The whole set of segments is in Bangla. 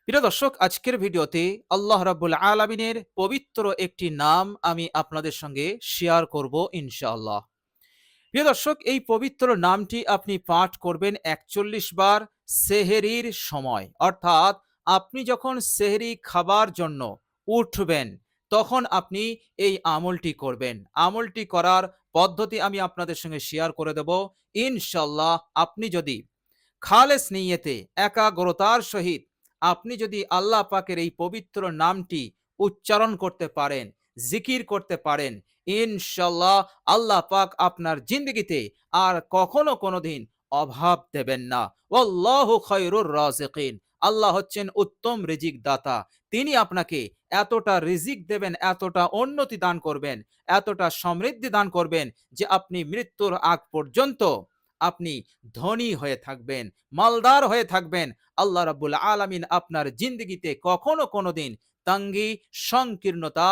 প্রিয় দর্শক, আজকের ভিডিওতে আল্লাহ রাব্বুল আলামিনের পবিত্র একটি নাম আমি আপনাদের সঙ্গে শেয়ার করব ইনশাআল্লাহ। প্রিয় দর্শক, এই পবিত্র নামটি আপনি পাঠ করবেন ৪১ বার সেহরির সময়, অর্থাৎ আপনি যখন সেহরি খাবার জন্য উঠবেন তখন আপনি এই আমলটি করবেন। আমলটি করার পদ্ধতি আমি আপনাদের সঙ্গে শেয়ার করে দেব ইনশাআল্লাহ। আপনি যদি খালেস নিয়তে একাগ্রতার সহিত আপনি যদি আল্লাহ পাকের এই পবিত্র নামটি উচ্চারণ করতে পারেন, জিকির করতে পারেন, ইনশাল্লাহ আল্লাহ পাক আপনার জিন্দগিতে আর কখনো কোনোদিন অভাব দেবেন না। ওয়াল্লাহু খায়রুর রাযিকিন। আল্লাহ হচ্ছেন উত্তম রিজিক দাতা। তিনি আপনাকে এতটা রিজিক দেবেন, এতটা উন্নতি দান করবেন, এতটা সমৃদ্ধি দান করবেন যে আপনি মৃত্যুর আগ পর্যন্ত আপনি ধনী হয়ে থাকবেন, মালদার হয়ে থাকবেন। আল্লাহ রাব্বুল আলামিন আপনার জিন্দগিতে কখনো কোনোদিন তাঙ্গি সংকীর্ণতা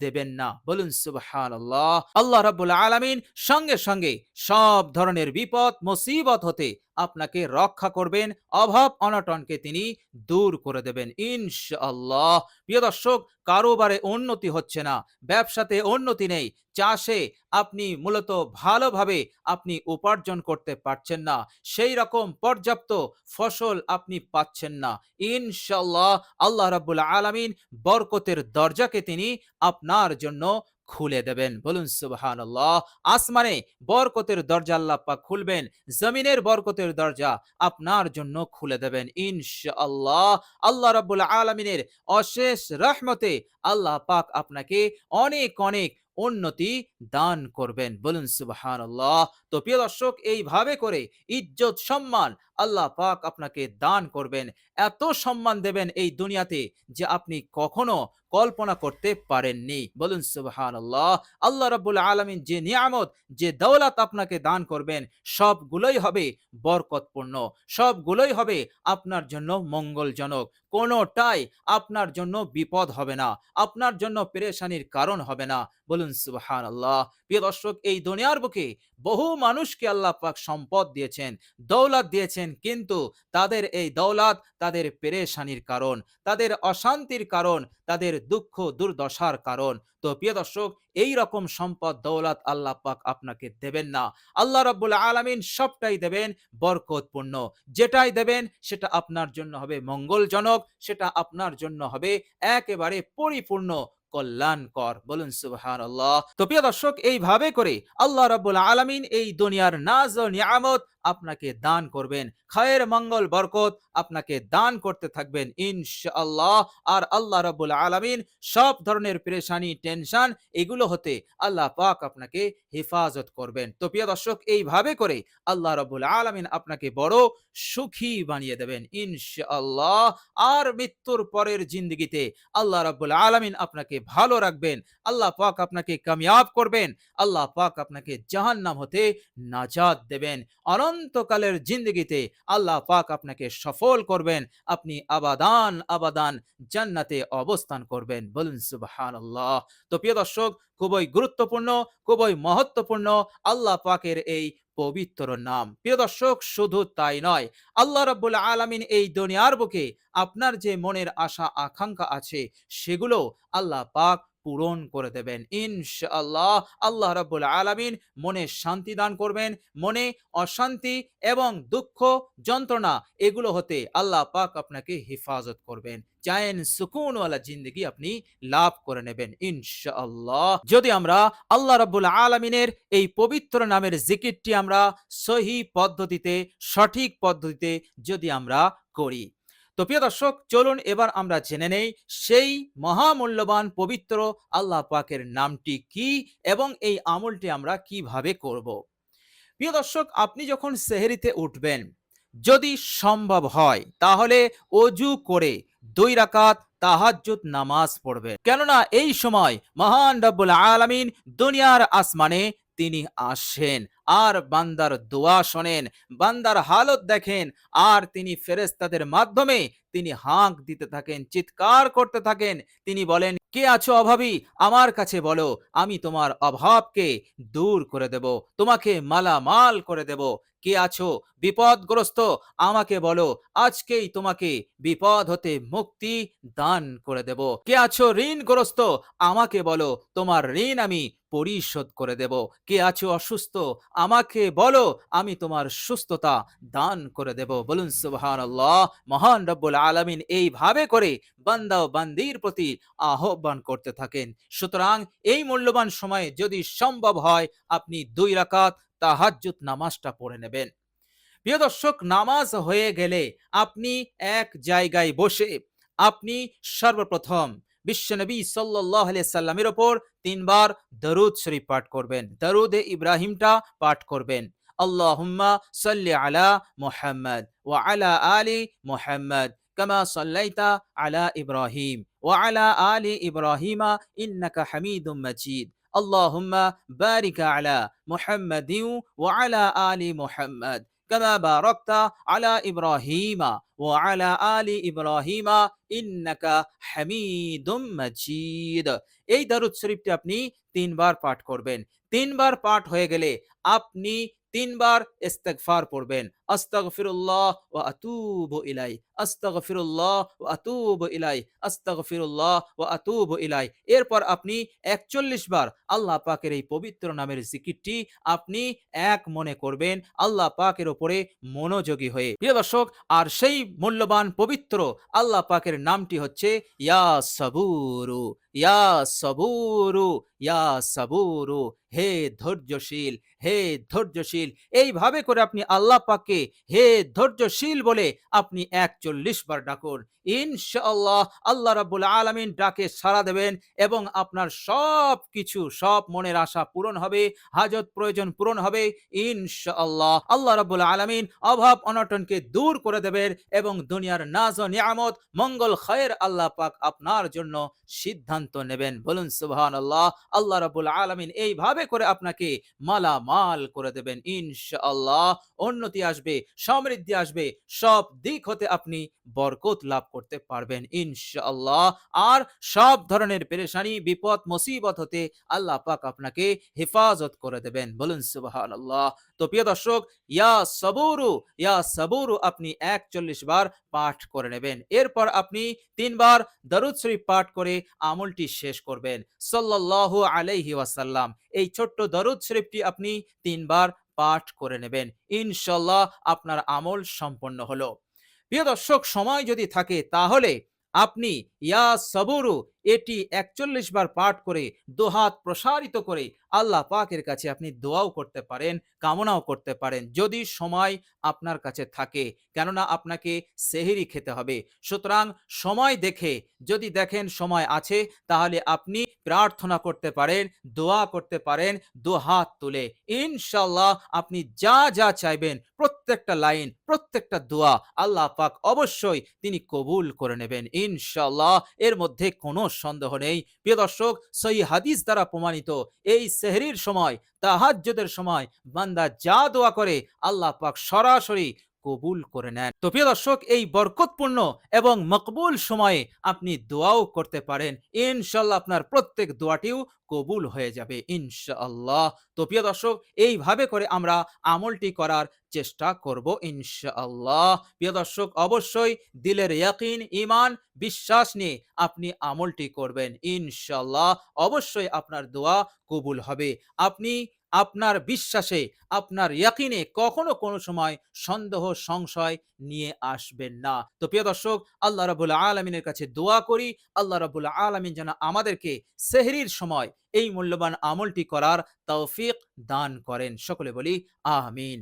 দেবেন না। বলুন সুবহানাল্লাহ। আল্লাহ রাব্বুল আলামিন সঙ্গে সঙ্গে সব ধরনের বিপদ মুসিবত হতে আপনাকে রক্ষা করবেন, অভাব অনটনকে তিনি দূর করে দেবেন ইনশাআল্লাহ। প্রিয় দর্শক, কারোবারে উন্নতি হচ্ছে না, ব্যবসাতে উন্নতি নেই, চাষে আপনি মূলত ভালোভাবে আপনি উপার্জন করতে পারছেন না, সেই রকম পর্যাপ্ত ফসল আপনি পাচ্ছেন না, ইনশাআল্লাহ আল্লাহ রাব্বুল আলামিন বরকতের দরজাকে তিনি আপনার জন্য খুলে দেবেন। বলুন সুবহানাল্লাহ। আসমানে বরকতের দরজা আল্লাহ পাক খুলবেন, জমিনের বরকতের দরজা আপনার জন্য খুলে দেবেন ইনশাআল্লাহ। আল্লাহ রাব্বুল আলামিনের অশেষ রহমতে আল্লাহ পাক আপনাকে অনেক অনেক উন্নতি দান করবেন। বলুন সুবহানাল্লাহ। তো প্রিয় দর্শক, এইভাবে করে ইজ্জত সম্মান আল্লাহ পাক আপনাকে দান করবেন, এত সম্মান দেবেন এই দুনিয়াতে যে আপনি কখনো কল্পনা করতে পারেননি। বলুন সুবহানাল্লাহ। আল্লাহ রাব্বুল আলামিন যে নিয়ামত, যে দৌলত আপনাকে দান করবেন সবগুলোই হবে বরকতপূর্ণ, সবগুলোই হবে আপনার জন্য মঙ্গলজনক, কোনোটাই আপনার জন্য বিপদ হবে না, আপনার জন্য পেরেশানির কারণ হবে না। বলুন সুবহানাল্লাহ। প্রিয় দর্শক, এই দুনিয়ার বুকে বহু মানুষকে আল্লাহ পাক সম্পদ দিয়েছেন, দৌলত দিয়েছেন, কিন্তু তাদের এই দৌলত তাদের পেরেশানির কারণ, তাদের অশান্তির কারণ, তাদের দুঃখ দুর্দশার কারণ। তো প্রিয় দর্শক, এই রকম সম্পদ দৌলত আল্লাহ পাক আপনাকে দেবেন না। আল্লাহ রাব্বুল আলামিন সবটাই দেবেন বরকতপূর্ণ, যেটাই দেবেন সেটা আপনার জন্য হবে মঙ্গলজনক, সেটা আপনার জন্য হবে একেবারে পরিপূর্ণ কল্যাণকর। বলুন সুবহানাল্লাহ। তো প্রিয় দর্শক, এইভাবে করে আল্লাহ রাব্বুল আলামিন এই দুনিয়ার নাজ ও নিয়ামত আপনাকে দান করবেন, খায়ের মঙ্গল বরকত আপনাকে দান করতে থাকবেন ইনশাআল্লাহ। আর আল্লাহ রাব্বুল আলামিন সব ধরনের পেরেশানি, টেনশন এগুলো হতে আল্লাহ পাক আপনাকে হেফাজত করবেন। তো প্রিয় দর্শক, এইভাবে করে আল্লাহ রাব্বুল আলামিন আপনাকে বড় সুখী বানিয়ে দেবেন ইনশাআল্লাহ। আর মৃত্যুর পরের জিন্দগিতে আল্লাহ রাব্বুল আলামিন আপনাকে ভালো রাখবেন, আল্লাহ পাক আপনাকে কামিয়াব করবেন, আল্লাহ পাক আপনাকে জাহান্নাম হতে নাজাত দেবেন। অনন্তকালের জিন্দগিতে আল্লাহ পাক আপনাকে সফল করবেন, আপনি আবাদান আবাদান জান্নাতে অবস্থান করবেন। বলুন সুবহানাল্লাহ। তো প্রিয় দর্শক, খুবই গুরুত্বপূর্ণ, খুবই মহত্বপূর্ণ আল্লাহ পাকের এই পবিত্র নাম। প্রিয় দর্শক, শুধু তাই নয়, আল্লাহ রাব্বুল আলামিন এই দুনিয়ার বুকে আপনার যে মনের আশা আকাঙ্ক্ষা আছে সেগুলো আল্লাহ পাক পূরণ করে দেবেন ইনশাআল্লাহ। আল্লাহ রাব্বুল আলামিন মনে শান্তি দান করবেন, মনে অশান্তি এবং দুঃখ যন্ত্রণা এগুলো হতে আল্লাহ পাক আপনাকে হেফাজত করবেন, চায়েন সুকুনওয়ালা জিন্দগি আপনি লাভ করে নেবেন ইনশাআল্লাহ। যদি আমরা আল্লাহ রাব্বুল আলামিনের এই পবিত্র নামের জিকিরটি আমরা সহি পদ্ধতিতে, সঠিক পদ্ধতিতে যদি আমরা করি। তো প্রিয় দর্শক, চলুন এবার আমরা জেনে নেই সেই মহামূল্যবান পবিত্র আল্লাহ পাকের নামটি কি এবং এই আমলটি আমরা কিভাবে করব। প্রিয় দর্শক, আপনি যখন সেহরিতে উঠবেন, যদি সম্ভব হয় তাহলে অজু করে 2 রাকাত তাহাজ্জুদ নামাজ পড়বেন, কেননা এই সময় মহান রব্বুল আলামিন দুনিয়ার আসমানে তিনি আসেন আর বান্দার দোয়া শোনেন, বান্দার হালত দেখেন, আর তিনি ফেরেশতাদের মাধ্যমে তিনি হাঁক দিতে থাকেন, চিৎকার করতে থাকেন। তিনি বলেন, কে আছো অভাবী? আমার কাছে বলো, আমি তোমার অভাবকে দূর করে দেব, তোমাকে মালামাল করে দেব। কে আছো বিপদগ্রস্ত? আমাকে বলো, আজকেই তোমাকে বিপদ হতে মুক্তি দান করে দেব। কে আছো ঋণগ্রস্ত? আমাকে বলো, তোমার ঋণ আমি পরিশোধ করে দেব। কে আছো অসুস্থ? আমাকে বলো, আমি তোমার সুস্থতা দান করে দেব। বলুন সুবহানাল্লাহ। মহান রব্বুল আলামিন এইভাবে করে বান্দা ও বান্দির প্রতি আহ্বান করতে থাকেন। সুতরাং এই মূল্যবান সময়ে যদি সম্ভব হয়, আপনি 2 রাকাত তাহাজ্জুদ নামাজটা পড়ে নেবেন। প্রিয় দর্শক, নামাজ হয়ে গেলে আপনি এক জায়গায় বসে আপনি সর্বপ্রথম বিশ্বনবী সাল্লাল্লাহু আলাইহি সাল্লামের উপর 3 বার দরুদ শরীফ পাঠ করবেন। দরুদে ইব্রাহিমটা পাঠ করবেন। আল্লাহুম্মা সাল্লি আলা মুহাম্মদ ওয়া আলা আলি মুহাম্মদ কামা সাল্লাইতা আলা ইব্রাহিম ওয়া আলা আলি ইব্রাহিমা ইন্নাকা হামিদুম মাজিদ। আল্লাহুম্মা বারিক আলা মুহাম্মাদিন ওয়া আলা আলি মুহাম্মদ كما باركت على إبراهيم وعلى آل إبراهيم إنك حميد مجيد। এই দরুদ শরীফটি আপনি 3 বার পাঠ করবেন। 3 বার পাঠ হয়ে গেলে আপনি 3 বার ইস্তেগফার পড়বেন। আস্তাগফিরুল্লাহ ওয়া আতুবু ইলাই, আস্তাগফিরুল্লাহ ওয়া আতুবু ইলাই, আস্তাগফিরুল্লাহ ওয়া আতুবু ইলাই। এরপর আপনি 41 বার আল্লাহ পাকের এই পবিত্র নামের জিকিরটি আপনি এক মনে করবেন, আল্লাহ পাকের উপরে মনোযোগী হয়ে। প্রিয় দর্শক, আর সেই মূল্যবান পবিত্র আল্লাহ পাকের নামটি হচ্ছে ইয়া সাবুরু, ইয়া সাবুরু, ইয়া সাবুরু। হে ধৈর্যশীল, হে ধৈর্যশীল। এইভাবে করে আপনি আল্লাহ পাককে হে ধৈর্যশীল বলে আপনি 41 বার ডাকুন। ইনশাআল্লাহ আল্লাহ রাব্বুল আলামিন ডাকে সাড়া দেবেন এবং আপনার সব কিছু, সব মনের আশা পূরণ হবে, হাজত প্রয়োজন পূরণ হবে ইনশাআল্লাহ। আল্লাহ রাব্বুল আলামিন অভাব অনটনকে দূর করে দেবেন এবং দুনিয়ার নাজ ও নিয়ামত, মঙ্গল খায়ের আল্লাহ পাক আপনার জন্য সিদ্ধান্ত নেবেন। বলুন সুবহানাল্লাহ। আল্লাহ রাব্বুল আলামিন এইভাবে করে আপনাকে মালামাল করে দেবেন ইনশাআল্লাহ। উন্নতি আসবে, সমৃদ্ধি আসবে, সব দিক হতে আপনি বরকত লাভ করতে পারবেন ইনশাআল্লাহ। আর সব ধরনের পেরেশানি, বিপদ, মুসিবত হতে আল্লাহ পাক আপনাকে হেফাজত করে দেবেন। বলুন সুবহানাল্লাহ। তো প্রিয় দর্শক, ইয়া সাবুরু, ইয়া সাবুরু আপনি 41 বার পাঠ করে নেবেন। এরপর আপনি 3 বার দরুদ শরীফ পাঠ করে আমলটি শেষ করবেন। সাল্লাল্লাহু আলাইহি ওয়াসাল্লাম। এই ছোট্ট দরুদ শরীফটি আপনি 3 বার পাঠ করে নেবেন। ইনশাআল্লাহ আপনার আমল সম্পন্ন হলো। প্রিয় দর্শক, সময় যদি থাকে তাহলে আপনি ইয়া সাবুরু এটি 41 বার পাঠ করে দুহাত প্রসারিত করে আল্লাহ পাকের কাছে আপনি দোয়াও করতে পারেন, কামনাও করতে পারেন যদি সময় আপনার কাছে থাকে। কেননা আপনাকে সেহরি খেতে হবে। সুতরাং সময় দেখে, যদি দেখেন সময় আছে, তাহলে আপনি প্রার্থনা করতে পারেন, দোয়া করতে পারেন দুহাত তুলে। ইনশাআল্লাহ আপনি যা যা চাইবেন প্রত্যেকটা লাইন, প্রত্যেকটা দোয়া আল্লাহ পাক অবশ্যই তিনি কবুল করে নেবেন ইনশাআল্লাহ। এর মধ্যে কোনো সন্দেহ নেই। প্রিয় দর্শক, সহিহ হাদিস দ্বারা প্রমাণিত এই সেহরির সময়, তাহাজ্জুদের সময় বান্দা যা দোয়া করে আল্লাহ পাক সরাসরি কবুল করে নেন। তো প্রিয় দর্শক, এই বরকতপূর্ণ এবং মকবুল সময়ে আপনি দোয়াও করতে পারেন। ইনশাআল্লাহ আপনার প্রত্যেক দোয়াটিও কবুল হয়ে যাবে ইনশাআল্লাহ। তো প্রিয় দর্শক, এইভাবে করে আমরা আমলটি করার চেষ্টা করব ইনশাআল্লাহ। প্রিয় দর্শক, অবশ্যই দিলের ইয়াকিন, ঈমান, বিশ্বাস নিয়ে আপনি আমলটি করবেন ইনশাআল্লাহ। অবশ্যই আপনার দোয়া কবুল হবে। আপনি আপনার বিশ্বাসে, আপনার ইয়াকিনে কখনো কোনো সময় সন্দেহ, সংশয় নিয়ে আসবেন না। তো প্রিয় দর্শক, আল্লাহ রাব্বুল আলামিনের কাছে দোয়া করি, আল্লাহ রাব্বুল আলামিন যেন আমাদেরকে সেহরির সময় এই মূল্যবান আমলটি করার তৌফিক দান করেন। সকলে বলি আমিন।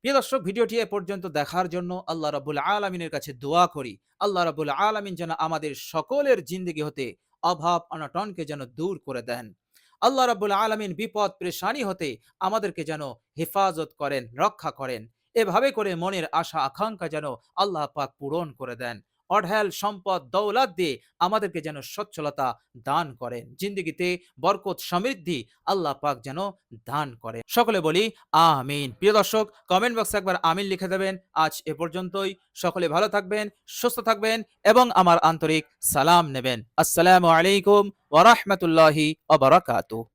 প্রিয় দর্শক, ভিডিওটি এ পর্যন্ত দেখার জন্য আল্লাহ রাব্বুল আলামিনের কাছে দোয়া করি, আল্লাহ রাব্বুল আলামিন যেন আমাদের সকলের জিন্দেগি হতে অভাব অনটনকে যেন দূর করে দেন। আল্লাহ রাব্বুল আলামিন বিপদ পেরেশানি হতে আমাদেরকে যেন হেফাজত করেন, রক্ষা করেন। এভাবে করে মনের আশা আকাঙ্ক্ষা যেন আল্লাহ পাক পূরণ করে দেন। অঢেল সম্পদ দৌলত দিয়ে আমাদেরকে যেন সচ্ছলতা দান করেন, জিন্দগিতে বরকত সমৃদ্ধি আল্লাহ পাক যেন দান করেন। সকলে বলি আমিন। প্রিয় দর্শক, কমেন্ট বক্সে একবার আমিন লিখে দেবেন। আজ এ পর্যন্তই। সকলে ভালো থাকবেন, সুস্থ থাকবেন এবং আমার আন্তরিক সালাম নেবেন। আসসালামু আলাইকুম ওয়া রাহমাতুল্লাহি ওয়া বারাকাতুহু।